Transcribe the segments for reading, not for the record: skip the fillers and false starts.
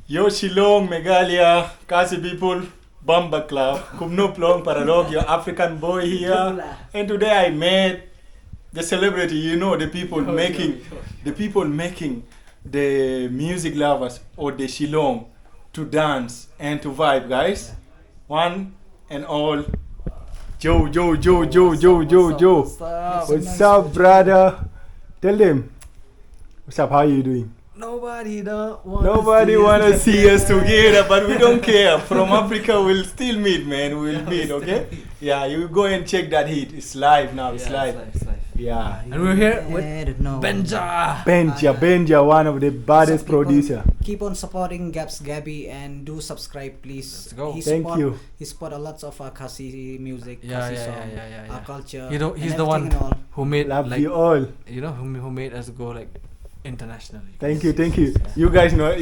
Yo Shillong, Meghalaya, Khasi people, Wanbhaa Club, kumno plong paralog, your African boy here. And today I met the celebrity, you know, the people making the music lovers or the Shillong to dance and to vibe, guys. One and all, Joe. What's up, brother? Tell them. What's up? How are you doing? Nobody wanna see us together, but we don't care. From Africa, we'll still meet, man. We'll meet, okay? Yeah, you go and check that hit. It's live now. It's live. Yeah. And we're here with Benja, one of the baddest producer. Keep on supporting Gabby and do subscribe, please. Let's go. Thank you. He support a lots of Khasi music, Yeah, Khasi yeah, song, yeah. our culture. You know, he's and the one everything and all. who made Love like, you all. you know, who made us go like internationally. Thank you. You guys know,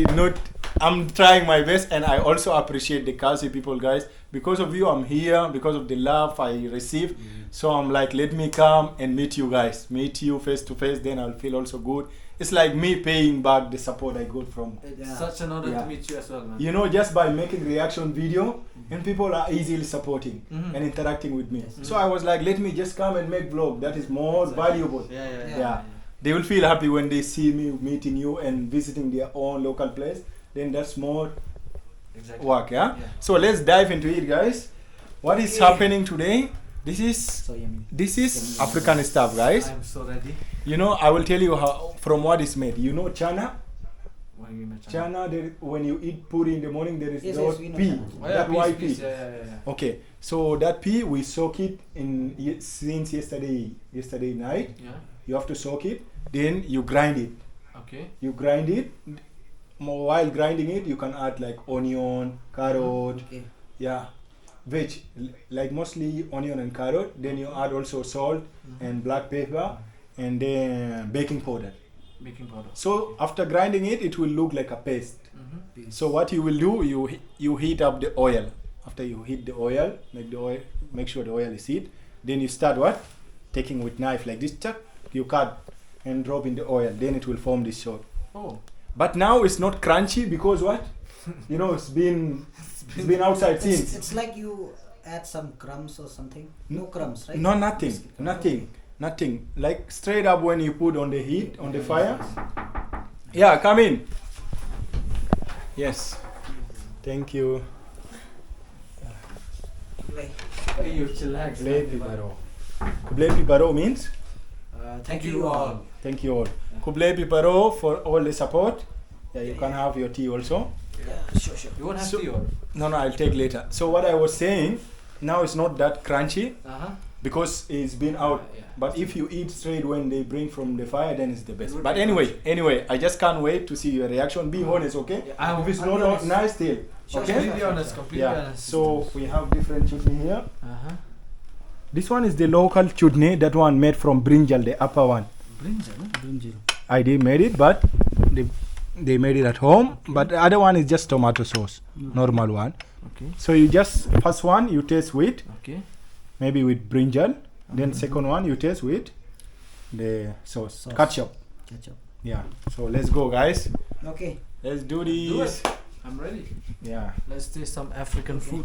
I'm trying my best, and I also appreciate the Khasi people, guys. Because of you, I'm here. Because of the love I receive, so I'm like, let me come and meet you guys, meet you face to face. Then I'll feel also good. It's like me paying back the support I got from. Such an honor to meet you as well, man. You know, just by making reaction video, and people are easily supporting and interacting with me. So I was like, let me just come and make vlog. That is more valuable. Yeah. They will feel happy when they see me meeting you and visiting their own local place. Then that's more work, yeah? So let's dive into it, guys. What is happening today? This is African stuff, guys. I'm so ready. You know, I will tell you how from what it's made. You know chana? What do you mean by Chana, when you eat puri in the morning, there is Yes, no we know pea. chana. That white pea. Yeah. Okay, so that pea we soak it in since yesterday night. Yeah. You have to soak it, then you grind it. Okay. You grind it. While grinding it, you can add like onion, carrot, veg, like mostly onion and carrot. Then you add also salt and black pepper, and then baking powder. So after grinding it, it will look like a paste. So what you will do, you heat up the oil. After you heat the oil, make sure the oil is heat. Then you start what? Taking with knife like this, chuck, you cut and drop in the oil. Then it will form this shape. Oh. But now it's not crunchy because what? You know, it's been outside since. It's like you add some crumbs or something. No crumbs, right? No, nothing. Like straight up when you put on the heat, on the fire. Yeah, come in. Yes. Thank you. Hey, you chillax. Kublai Piparo. Kublai Piparo means? Thank you all. Thank you all. Kublai Piparo for all the support. Yeah, you can have your tea also. Yeah, sure. You won't have tea or? No, I'll take later. So what I was saying, now it's not that crunchy because it's been out. But if you eat straight when they bring from the fire, then it's the best. But anyway, I just can't wait to see your reaction. Be honest, okay? If it's not nice, still. Okay? Completely honest. So we have different chutney here. This one is the local chutney. That one made from brinjal, the upper one. Brinjal. I did made it, but they made it at home. But the other one is just tomato sauce, normal one. Okay. So you just first one you taste with, maybe with brinjal. Then second one you taste with the sauce. Ketchup. Yeah. So let's go, guys. Okay. Let's do this. I'm ready. Yeah. Let's taste some African food.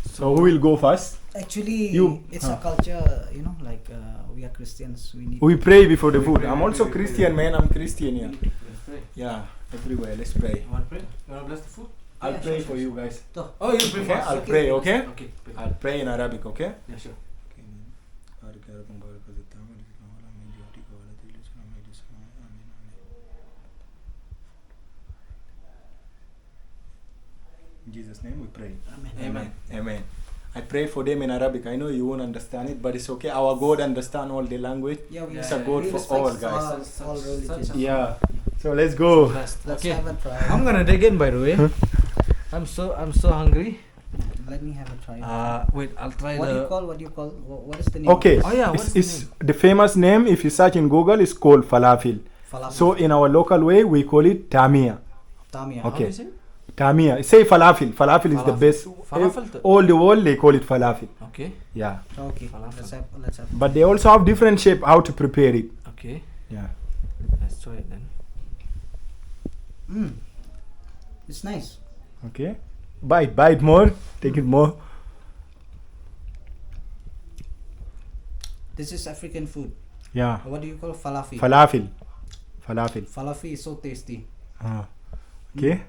So who will go first? Actually, it's a culture, you know, like we are Christians. We pray before the food. I'm also Christian, man. I'm Christian, yeah. Let's pray. Yeah, everywhere. Let's pray. You want to pray? You want to bless the food? I'll pray for you guys. Oh, you pray Okay, first? I'll pray, okay? Okay. I'll pray in Arabic, okay? Yeah, sure. In Jesus' name we pray. Amen. I pray for them in Arabic. I know you won't understand it, but it's okay. Our God understands all the language. It's a God for all, guys. All religions. Yeah. So let's go. Let's have a try. I'm gonna dig in, by the way. I'm so hungry. Let me have a try. Wait, I'll try What do you call? What is the name? Okay. Oh yeah, It's the famous name. If you search in Google, is called falafel. So in our local way, we call it tamia. Tamia. Okay. Tamia. Say falafel. Falafel is the best. Falafel. All the world they call it falafel. Okay. Yeah. Okay. Falafel. Let's have. But they also have different shape how to prepare it. Okay. Yeah. Let's try it then. It's nice. Okay. Bite more. Take it more. This is African food. Yeah. What do you call falafel? Falafel. Falafel is so tasty. Okay.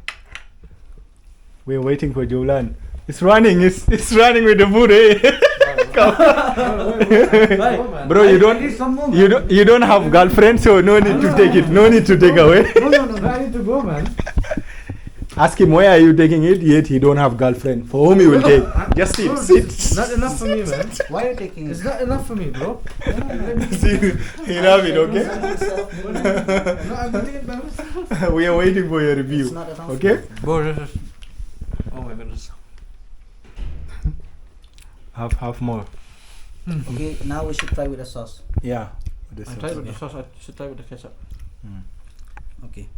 We're waiting for Joelan. It's running. It's running with the food. Eh? Bro, you don't have girlfriend, so no need to take it. No need to take away. No, I need to go, man. Ask him where are you taking it. Yet he don't have girlfriend. For whom he will take. Just sit. Not enough for me, man. Why are you taking it? It's not enough for me, bro. See, he love it. Okay. No, I'm eating it by myself. We are waiting for your review. It's not enough. Okay. Bro, oh my goodness. Have more. Okay, now we should try with the sauce. Yeah. I tried with the sauce. I should try with the ketchup. Okay.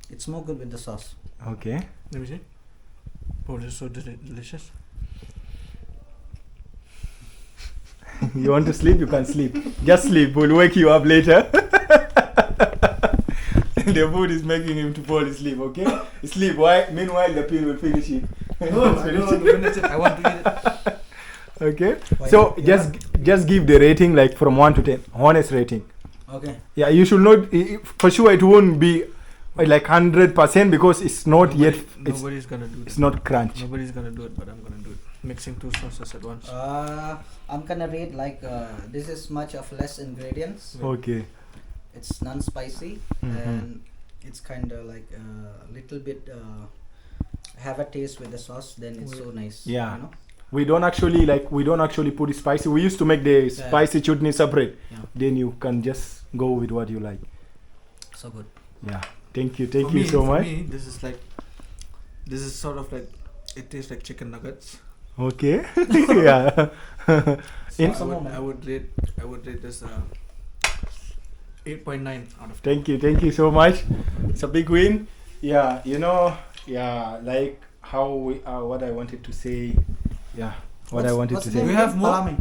It's more good with the sauce. Okay. Let me see. Oh, this is so delicious. You want to sleep? You can sleep. Just sleep. We'll wake you up later. The food is making him to fall asleep. Okay. Sleep. Why? Meanwhile, the pill will finish it. I want to eat it. Okay. So just give the rating like from 1 to 10. Honest rating. Okay. Yeah, you should not. For sure, it won't be like 100% because it's not yet. Nobody's gonna do it. It's not crunch. Nobody's gonna do it, but I'm gonna do it. Mixing two sauces at once. I'm gonna rate like this is much of less ingredients. Okay. It's non-spicy and it's kind of like a little bit have a taste with the sauce. Then it's so nice. Yeah. You know? We don't actually put it spicy. We used to make the spicy chutney separate. Yeah. Then you can just go with what you like. So good. Yeah. Thank you so much. For me, this is sort of like, it tastes like chicken nuggets. Okay. Yeah. I would rate this 8.9 out of 10. Thank you so much. It's a big win. Yeah, like how we what I wanted to say. Yeah, what's to the say. We have more.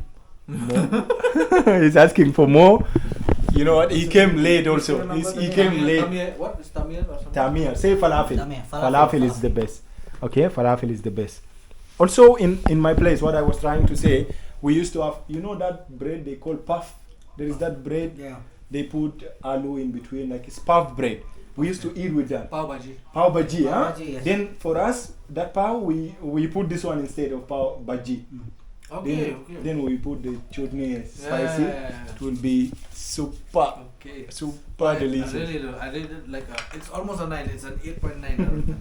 More. He's asking for more. You know what? He came late also. He came late. What is tamir or something? Tamir. Say falafel. Falafel. Falafel is the best. Okay, falafel is the best. Also, in my place, what I was trying to say, we used to have, that bread they call puff. There is that bread. Yeah. They put aloo in between, like it's puff bread. We used to eat with that. Pav bhaji. Pav bhaji, huh? Bhaji, yes. Then for us, that pav, we put this one instead of pav bhaji. Okay. Then we put the chutney spicy. Yeah. It will be super delicious. I really like it's almost a 9. It's an 8.9.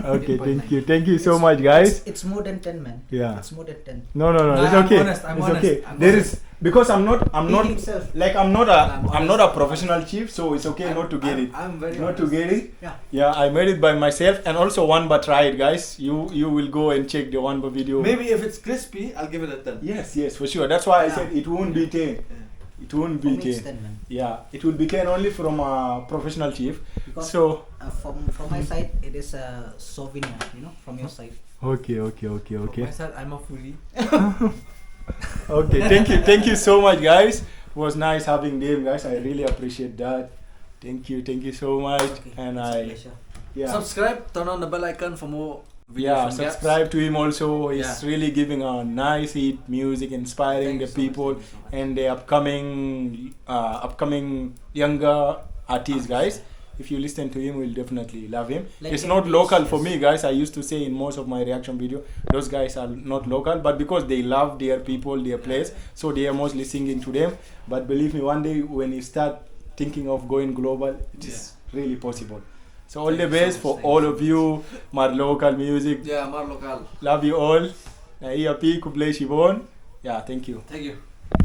Okay, thank you so much, guys. It's more than 10, man. Yeah. It's more than 10. No, it's okay. I'm it's honest. okay. I'm There honest. is because I'm not himself. like I'm not a professional chef, so it's okay not to get it. I'm very Not to honest. get it. Yeah. Yeah, I made it by myself, and also Wanbhaa try it, guys. You will go and check the Wanbhaa video. Maybe if it's crispy, I'll give it a 10. Yes, for sure. That's why I Yeah. said it won't be 10. It won't For be me, it's 10. 10, man. Yeah, it will be 10 only from a professional chef. Because So from my side, it is a souvenir, from your side. okay. From my side, I'm a foodie. Okay, thank you so much, guys. It was nice having them, guys. I really appreciate that. Thank you so much. Okay. And it's a I pleasure. Subscribe, turn on the bell icon for more videos. Yeah, from Gabs. subscribe to him also. He's Yeah. really giving a nice hit music, inspiring Thank you the so much, people thank you so much. and the upcoming younger artists, guys. If you listen to him, we'll definitely love him. Like it's him, not local yes. for me, guys. I used to say in most of my reaction video, those guys are not local, but because they love their people, their place, so they are mostly singing to them. But believe me, one day when you start thinking of going global, it is really possible. So all the best for all of you, my local music. Yeah, more local. Love you all. Yeah, thank you. Thank you.